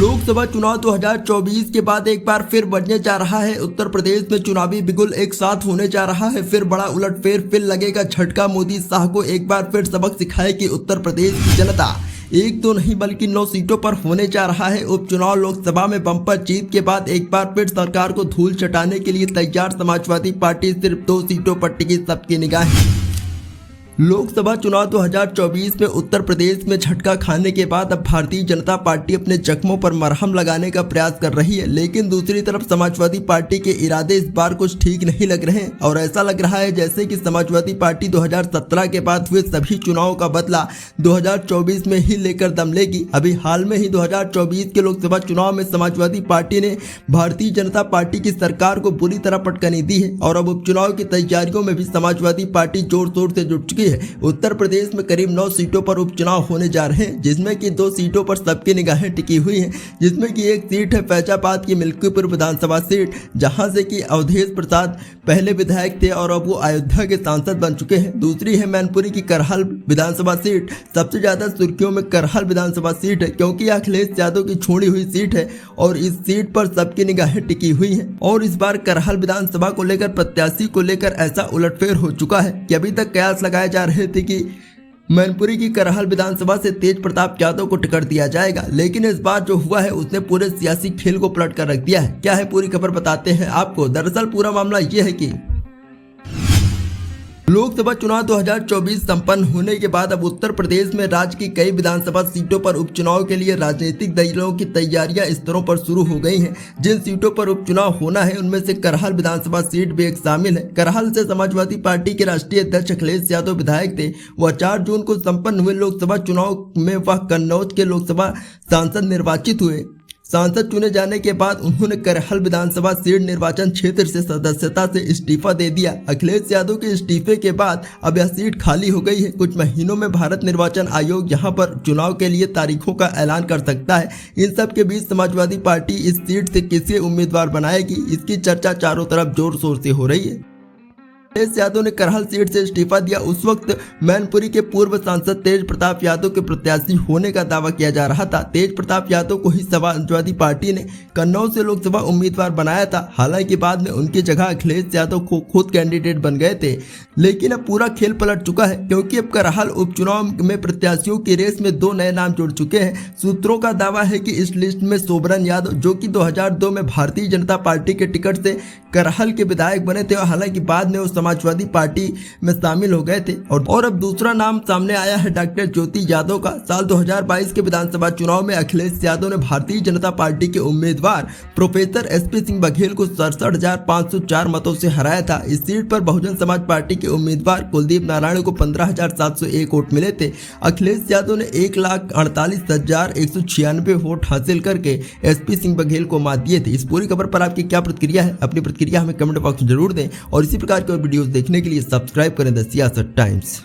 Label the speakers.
Speaker 1: लोकसभा चुनाव 2024 के बाद एक बार फिर बढ़ने जा रहा है। उत्तर प्रदेश में चुनावी बिगुल एक साथ होने जा रहा है। फिर बड़ा उलटफेर, फिर लगेगा झटका। मोदी शाह को एक बार फिर सबक सिखाए कि उत्तर प्रदेश की जनता एक तो नहीं बल्कि 9 सीटों पर होने जा रहा है उपचुनाव। लोकसभा में बम्पर जीत के बाद एक बार फिर सरकार को धूल चटाने के लिए तैयार समाजवादी पार्टी सिर्फ 2 सीटों पर टिकी सबकी निगाहें। लोकसभा चुनाव 2024 में उत्तर प्रदेश में झटका खाने के बाद अब भारतीय जनता पार्टी अपने जख्मों पर मरहम लगाने का प्रयास कर रही है, लेकिन दूसरी तरफ समाजवादी पार्टी के इरादे इस बार कुछ ठीक नहीं लग रहे हैं और ऐसा लग रहा है जैसे कि समाजवादी पार्टी 2017 के बाद हुए सभी चुनावों का बदला 2024 में ही लेकर दम लेगी। अभी हाल में ही 2024 के लोकसभा चुनाव में समाजवादी पार्टी ने भारतीय जनता पार्टी की सरकार को बुरी तरह पटकनी दी है और अब उपचुनाव की तैयारियों में भी समाजवादी पार्टी जोर शोर से जुट चुकी है। उत्तर प्रदेश में करीब 9 सीटों पर उपचुनाव होने जा रहे हैं, जिसमें कि 2 सीटों पर सबकी निगाहें टिकी हुई हैं, जिसमें कि एक सीट है फैजाबाद की मिल्कीपुर विधानसभा सीट, जहां से कि अवधेश प्रसाद पहले विधायक थे और अब वो अयोध्या के सांसद बन चुके हैं। दूसरी है मैनपुरी की करहल विधानसभा सीट। सबसे ज्यादा सुर्खियों में करहल विधानसभा सीट है, क्योंकि अखिलेश यादव की छोड़ी हुई सीट है और इस सीट पर सबकी निगाहें टिकी हुई हैं। और इस बार करहल विधानसभा को लेकर, प्रत्याशी को लेकर ऐसा उलटफेर हो चुका है कि अभी तक कयास लगाए जा रहे थे कि मैनपुरी की करहल विधानसभा से तेज प्रताप यादव को टिकट दिया जाएगा, लेकिन इस बार जो हुआ है उसने पूरे सियासी खेल को पलट कर रख दिया है। क्या है पूरी खबर बताते हैं आपको। दरअसल पूरा मामला ये है कि लोकसभा चुनाव 2024 संपन्न होने के बाद अब उत्तर प्रदेश में राज्य की कई विधानसभा सीटों पर उपचुनाव के लिए राजनीतिक दलों की तैयारियां स्तरों पर शुरू हो गई हैं। जिन सीटों पर उपचुनाव होना है उनमें से करहल विधानसभा सीट भी एक शामिल है। करहल से समाजवादी पार्टी के राष्ट्रीय अध्यक्ष अखिलेश यादव विधायक थे। वह 4 जून को संपन्न हुए लोकसभा चुनाव में वह कन्नौज के लोकसभा सांसद निर्वाचित हुए। सांसद चुने जाने के बाद उन्होंने करहल विधानसभा सीट निर्वाचन क्षेत्र से सदस्यता से इस्तीफा दे दिया। अखिलेश यादव के इस्तीफे के बाद अब यह सीट खाली हो गई है। कुछ महीनों में भारत निर्वाचन आयोग यहां पर चुनाव के लिए तारीखों का ऐलान कर सकता है। इन सब के बीच समाजवादी पार्टी इस सीट से किसे उम्मीदवार बनाएगी, इसकी चर्चा चारों तरफ जोर शोर से हो रही है। अखिलेश यादव ने करहल सीट से इस्तीफा दिया। उस वक्त मैनपुरी के पूर्व सांसद तेज प्रताप यादव के प्रत्याशी होने का दावा किया जा रहा था। तेज प्रताप यादव को ही समाजवादी पार्टी ने कन्नौज से लोकसभा उम्मीदवार बनाया था। हालांकि बाद में उनकी जगह अखिलेश यादव खुद कैंडिडेट बन गए थे, लेकिन अब पूरा खेल पलट चुका है, क्योंकि अब करहल उपचुनाव में प्रत्याशियों की रेस में 2 नए नाम जुड़ चुके हैं। सूत्रों का दावा है कि इस लिस्ट में सोबरन यादव, जो कि 2002 में भारतीय जनता पार्टी के टिकट से करहल के विधायक बने थे, हालांकि बाद में वो समाजवादी पार्टी में शामिल हो गए थे। और अब दूसरा नाम सामने आया है डॉक्टर ज्योति यादव का। साल 2022 के विधानसभा चुनाव में अखिलेश यादव ने भारतीय जनता पार्टी के उम्मीदवार प्रोफेसर एसपी सिंह बघेल को 67,504 मतों से हराया था। इस सीट पर बहुजन समाज पार्टी के उम्मीदवार कुलदीप नारायण को 15,701 वोट मिले थे। अखिलेश यादव ने 1,48,196 वोट हासिल करके एसपी सिंह बघेल को मात दिए थे। इस पूरी खबर पर आपकी क्या प्रतिक्रिया है? अपनी प्रतिक्रिया हमें कमेंट बॉक्स में जरूर दें और इसी प्रकार के और वीडियोस देखने के लिए सब्सक्राइब करें द सियासत टाइम्स।